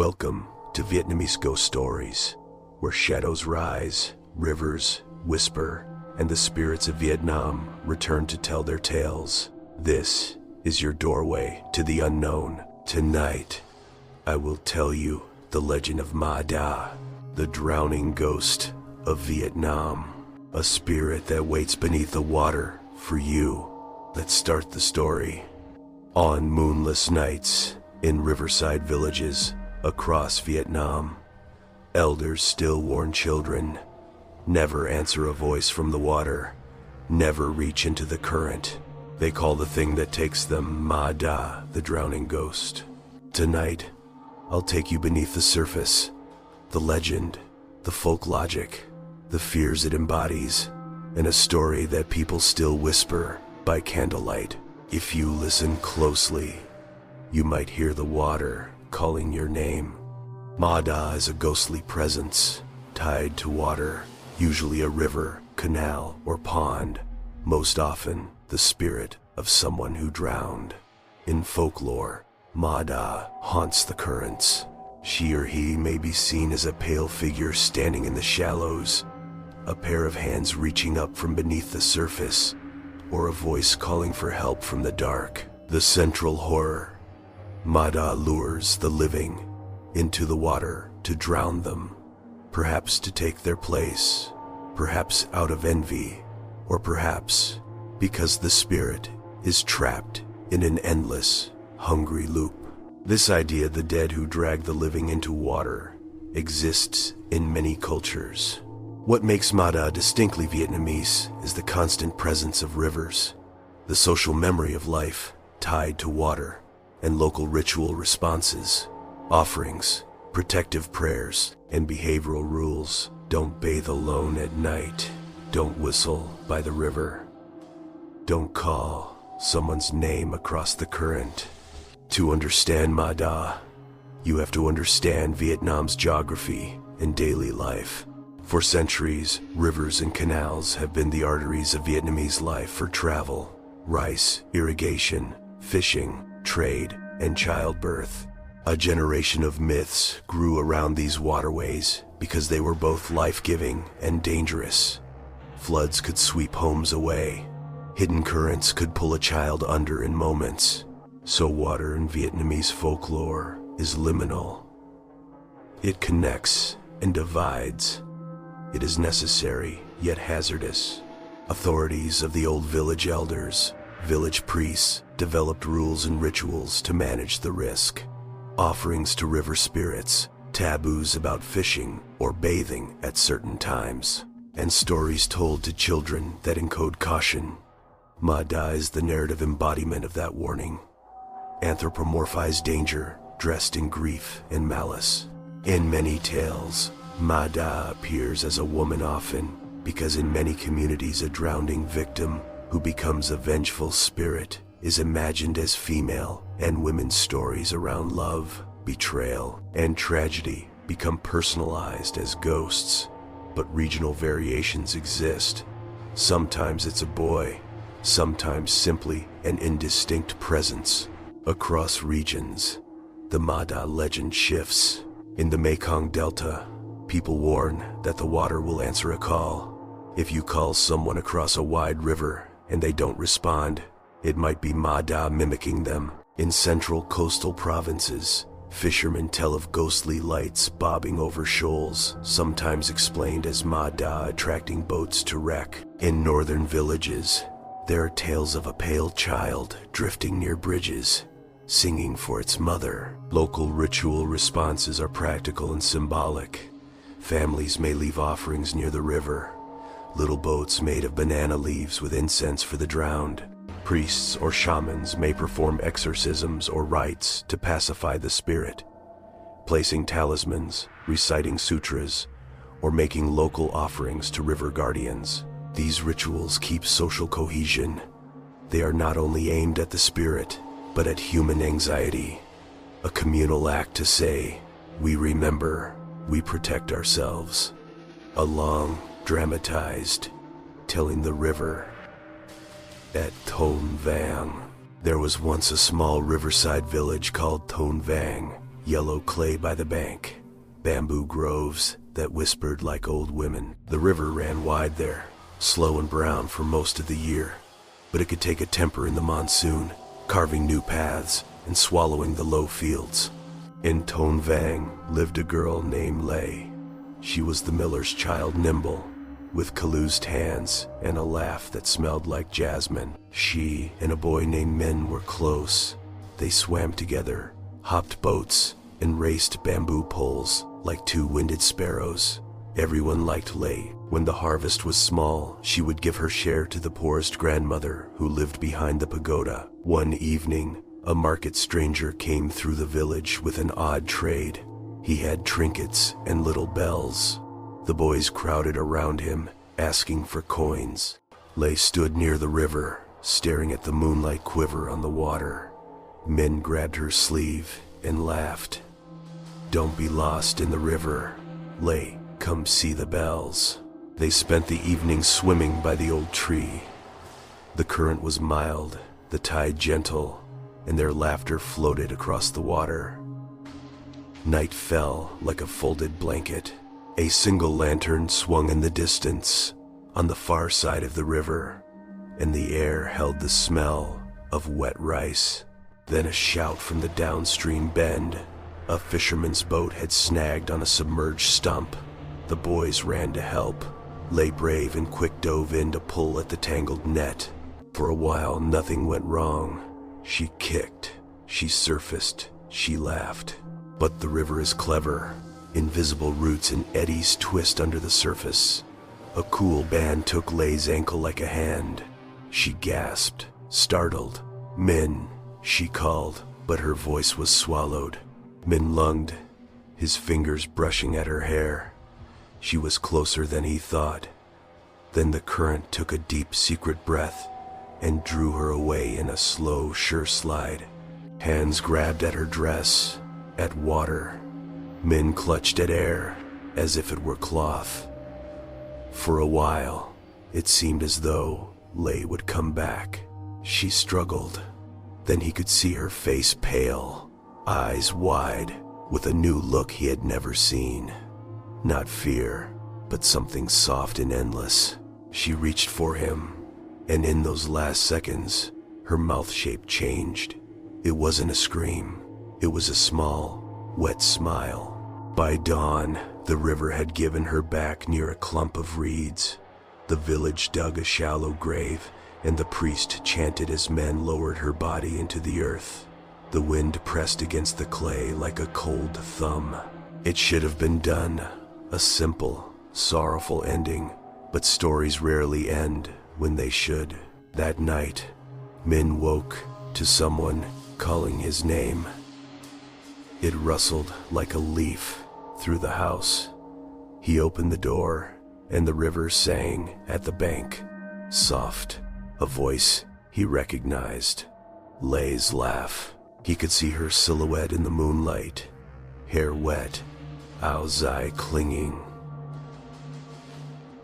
Welcome to Vietnamese Ghost Stories, where shadows rise, rivers whisper, and the spirits of Vietnam return to tell their tales. This is your doorway to the unknown. Tonight, I will tell you the legend of Ma Da, the drowning ghost of Vietnam, a spirit that waits beneath the water for you. Let's start the story. On moonless nights in riverside villages across Vietnam, elders still warn children, never answer a voice from the water, never reach into the current. They call the thing that takes them Ma Da, the drowning ghost. Tonight, I'll take you beneath the surface, the legend, the folk logic, the fears it embodies, and a story that people still whisper by candlelight. If you listen closely, you might hear the water calling your name. Ma Da is a ghostly presence, tied to water, usually a river, canal, or pond, most often the spirit of someone who drowned. In folklore, Ma Da haunts the currents. She or he may be seen as a pale figure standing in the shallows, a pair of hands reaching up from beneath the surface, or a voice calling for help from the dark. The central horror: Ma Da lures the living into the water to drown them, perhaps to take their place, perhaps out of envy, or perhaps because the spirit is trapped in an endless, hungry loop. This idea, the dead who drag the living into water, exists in many cultures. What makes Ma Da distinctly Vietnamese is the constant presence of rivers, the social memory of life tied to water, and local ritual responses, offerings, protective prayers, and behavioral rules. Don't bathe alone at night. Don't whistle by the river. Don't call someone's name across the current. To understand Ma Da, you have to understand Vietnam's geography and daily life. For centuries, rivers and canals have been the arteries of Vietnamese life for travel, rice, irrigation, fishing, trade, and childbirth. A generation of myths grew around these waterways because they were both life-giving and dangerous. Floods could sweep homes away. Hidden currents could pull a child under in moments. So water in Vietnamese folklore is liminal. It connects and divides. It is necessary, yet hazardous. Authorities of the old village elders, village priests, developed rules and rituals to manage the risk. Offerings to river spirits, taboos about fishing or bathing at certain times, and stories told to children that encode caution. Ma Da is the narrative embodiment of that warning. Anthropomorphized danger, dressed in grief and malice. In many tales, Ma Da appears as a woman often, because in many communities a drowning victim who becomes a vengeful spirit is imagined as female, and women's stories around love, betrayal, and tragedy become personalized as ghosts. But regional variations exist. Sometimes it's a boy, sometimes simply an indistinct presence. Across regions, the Ma Da legend shifts. In the Mekong Delta, people warn that the water will answer a call. If you call someone across a wide river and they don't respond, it might be Ma Da mimicking them. In central coastal provinces, fishermen tell of ghostly lights bobbing over shoals, sometimes explained as Ma Da attracting boats to wreck. In northern villages, there are tales of a pale child drifting near bridges, singing for its mother. Local ritual responses are practical and symbolic. Families may leave offerings near the river, little boats made of banana leaves with incense for the drowned. Priests or shamans may perform exorcisms or rites to pacify the spirit, placing talismans, reciting sutras, or making local offerings to river guardians. These rituals keep social cohesion. They are not only aimed at the spirit, but at human anxiety. A communal act to say, we remember, we protect ourselves. A long, dramatized, telling the river. At Thôn Vàng, there was once a small riverside village called Thôn Vàng. yellow clay by the bank, bamboo groves that whispered like old women. The river ran wide there, slow and brown for most of the year, but it could take a temper in the monsoon, carving new paths and swallowing the low fields. In Ton Vang lived a girl named Lei. She was the miller's child, nimble, with calloused hands and a laugh that smelled like jasmine. She and a boy named Min were close. They swam together, hopped boats, and raced bamboo poles like two winded sparrows. Everyone liked Lei. When the harvest was small, she would give her share to the poorest grandmother who lived behind the pagoda. One evening, a market stranger came through the village with an odd trade. He had trinkets and little bells. The boys crowded around him, asking for coins. Lei stood near the river, staring at the moonlight quiver on the water. Min grabbed her sleeve and laughed. "Don't be lost in the river, Lei. Come see the bells." They spent the evening swimming by the old tree. The current was mild, the tide gentle, and their laughter floated across the water. Night fell like a folded blanket. A single lantern swung in the distance, on the far side of the river, and the air held the smell of wet rice. Then a shout from the downstream bend. A fisherman's boat had snagged on a submerged stump. The boys ran to help. Lei, brave and quick, dove in to pull at the tangled net. For a while, nothing went wrong. She kicked, she surfaced, she laughed. But the river is clever. Invisible roots and eddies twist under the surface. A cool band took Lei's ankle like a hand. She gasped, startled. "Min," she called, but her voice was swallowed. Min lunged, his fingers brushing at her hair. She was closer than he thought. Then the current took a deep, secret breath and drew her away in a slow, sure slide. Hands grabbed at her dress, at water. Min clutched at air as if it were cloth. For a while, it seemed as though Lei would come back. She struggled. Then he could see her face pale, eyes wide, with a new look he had never seen. Not fear, but something soft and endless. She reached for him, and in those last seconds, her mouth shape changed. It wasn't a scream. It was a small, wet smile. By dawn, the river had given her back near a clump of reeds. The village dug a shallow grave, and the priest chanted as men lowered her body into the earth. The wind pressed against the clay like a cold thumb. It should have been done, a simple, sorrowful ending, but stories rarely end when they should. That night, Min woke to someone calling his name. It rustled like a leaf through the house. He opened the door, and the river sang at the bank. Soft, a voice he recognized. Lei's laugh. He could see her silhouette in the moonlight, hair wet, Ao's eye clinging.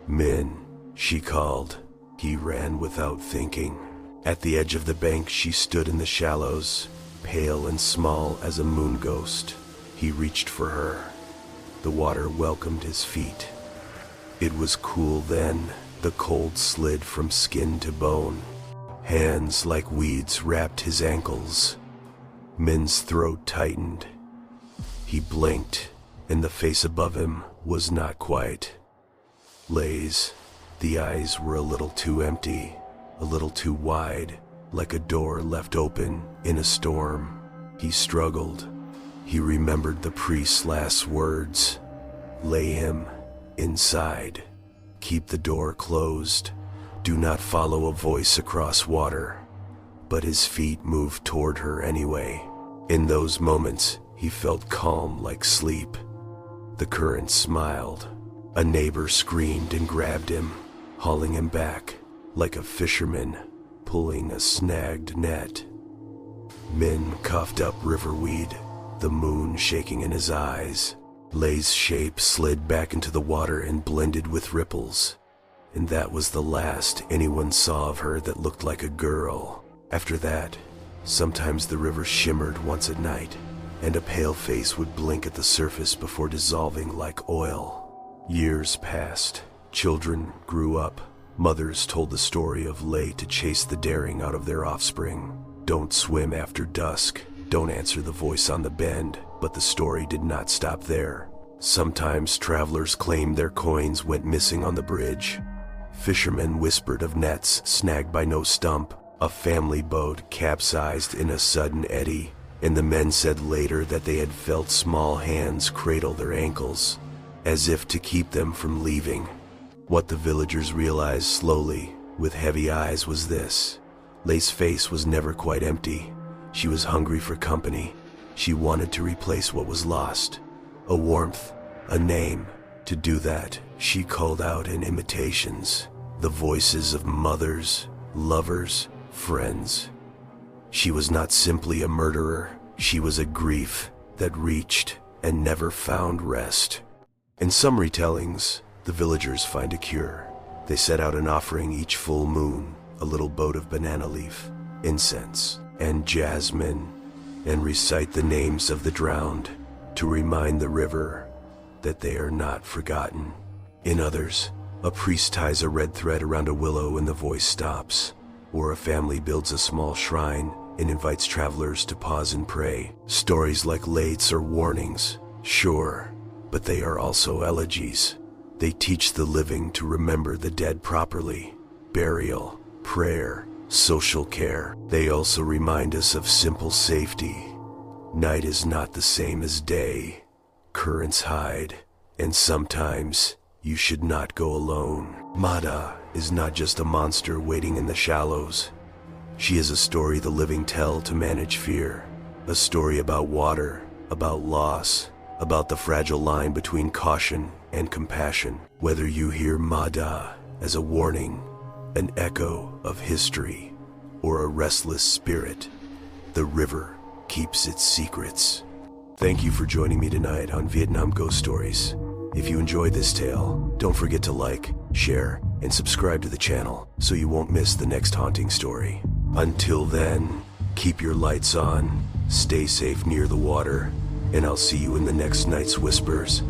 "Min," she called. He ran without thinking. At the edge of the bank, she stood in the shallows, pale and small as a moon ghost. He reached for her. The water welcomed his feet. It was cool then. The cold slid from skin to bone. Hands like weeds wrapped his ankles. Min's throat tightened. He blinked, and the face above him was not quite Lei's. The eyes were a little too empty, a little too wide, like a door left open in a storm. He struggled. He remembered the priest's last words. Lay him inside. Keep the door closed. Do not follow a voice across water. But his feet moved toward her anyway. In those moments, he felt calm like sleep. The current smiled. A neighbor screamed and grabbed him, hauling him back like a fisherman pulling a snagged net. Min coughed up riverweed, the moon shaking in his eyes. Lei's shape slid back into the water and blended with ripples. And that was the last anyone saw of her that looked like a girl. After that, sometimes the river shimmered once at night, and a pale face would blink at the surface before dissolving like oil. Years passed. Children grew up. Mothers told the story of lay to chase the daring out of their offspring. Don't swim after dusk. Don't answer the voice on the bend. But the story did not stop there. Sometimes travelers claimed their coins went missing on the bridge. Fishermen whispered of nets snagged by no stump. A family boat capsized in a sudden eddy, and the men said later that they had felt small hands cradle their ankles, as if to keep them from leaving. What the villagers realized slowly, with heavy eyes, was this. Lay's face was never quite empty. She was hungry for company. She wanted to replace what was lost. A warmth, a name. To do that, she called out in imitations, the voices of mothers, lovers, friends. She was not simply a murderer. She was a grief that reached and never found rest. In some retellings, the villagers find a cure. They set out an offering each full moon, a little boat of banana leaf, incense, and jasmine, and recite the names of the drowned to remind the river that they are not forgotten. In others, a priest ties a red thread around a willow and the voice stops, or a family builds a small shrine and invites travelers to pause and pray. Stories like Lates are warnings, sure, but they are also elegies. They teach the living to remember the dead properly. Burial, prayer, social care. They also remind us of simple safety. Night is not the same as day. Currents hide, and sometimes you should not go alone. Mada is not just a monster waiting in the shallows. She is a story the living tell to manage fear. A story about water, about loss, about the fragile line between caution and compassion. Whether you hear Mada as a warning, an echo of history, or a restless spirit, the river keeps its secrets. Thank you for joining me tonight on Vietnam Ghost Stories. If you enjoyed this tale, don't forget to like, share, and subscribe to the channel so you won't miss the next haunting story. Until then, keep your lights on, stay safe near the water, and I'll see you in the next night's whispers.